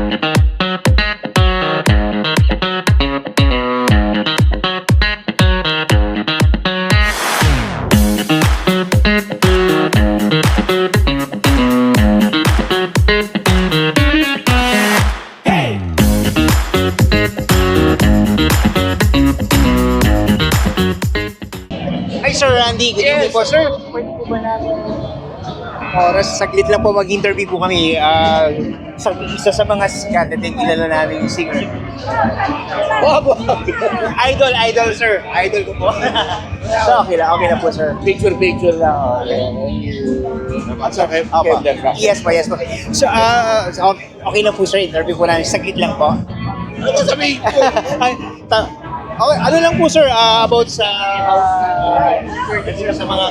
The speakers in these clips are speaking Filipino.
Hi Sir Randy, good evening po sir. Pwede po ba natin oras, saglit lang po mag-interview po kami. Isa sa mga sikat at kilala namin yung singer. Idol sir. Idol ko po. So okay na po sir. Picture lang. Okay. Opo. Yes po. So okay na po sir, interview po namin. Saglit lang po. Ano ba sabihin ko? Okay, ano lang po sir, about sa sa mga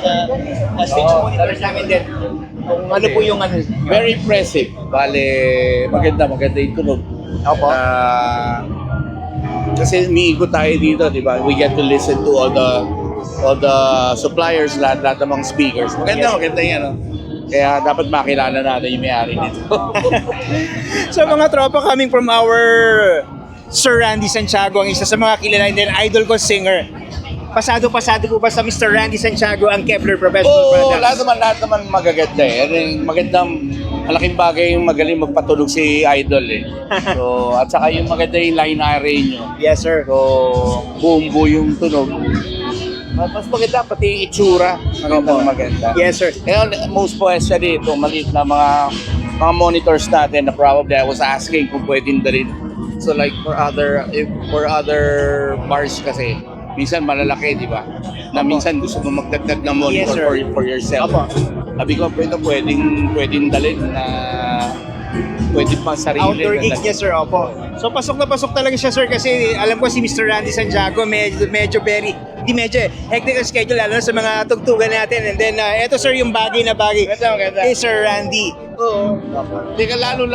stage monitors namin din. Kung ano po yung ano. Very impressive. Bale, maganda yung tunog. Opo. Kasi umiikot tayo dito, di ba? We get to listen to all the suppliers, lahat ng mga speakers. Maganda yan, no? Kaya dapat makilala natin yung may-ari nito. So mga tropa coming from our Sir Randy Santiago, ang isa sa mga kilala din, idol ko singer. Pasado po ba sa Mr. Randy Santiago ang Kepler Professional Oo, Products? lahat naman magaganda eh. Magandang, malaking bagay yung magaling magpatulog si Idol eh. So, at saka yung maganda yung line array nyo. Yes sir. So, buong-buo yung tunog. Mas maganda, pati yung itsura. Maganda. Yes sir. Kaya most especially ito, maliit na mga monitors natin na probably I was asking kung pwedeng dalhin. So like for other bars kasi, minsan malalaki, di ba? Na minsan gusto mo magdagdag ng Yes, monitor sir. for yourself. Opo. Sabi ko, pwedeng dalhin na pwede pang sarili. Outdoor gigs niya sir, opo. So pasok na pasok talaga siya sir kasi alam ko si Mr. Randy Santiago medyo hectic ang schedule lalo na sa mga tugtugan natin. And then eto sir yung bagay Maganda. kay Sir Randy. Oo. Teka, lalo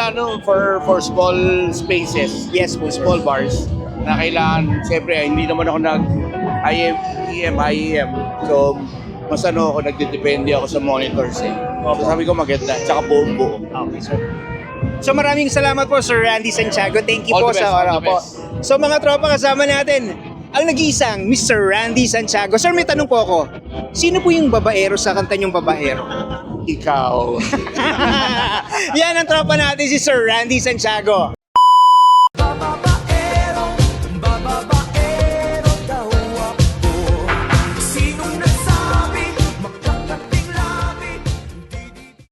for small spaces. Yes po, Small bars. Na kailangan, siyempre, hindi naman ako IEM. So, mas nagdidepende ako sa monitors eh. So sabi ko maganda, tsaka buong-buo. Okay sir. So maraming salamat po Sir Randy Santiago. Thank you All po the best, sa all oras the po. best. So mga tropa kasama natin, ang nag-iisang Mr. Randy Santiago. Sir, may tanong po ako. Sino po yung babaero sa kanta niyong babaero? Ikaw. Yan ang tropa natin si Sir Randy Santiago.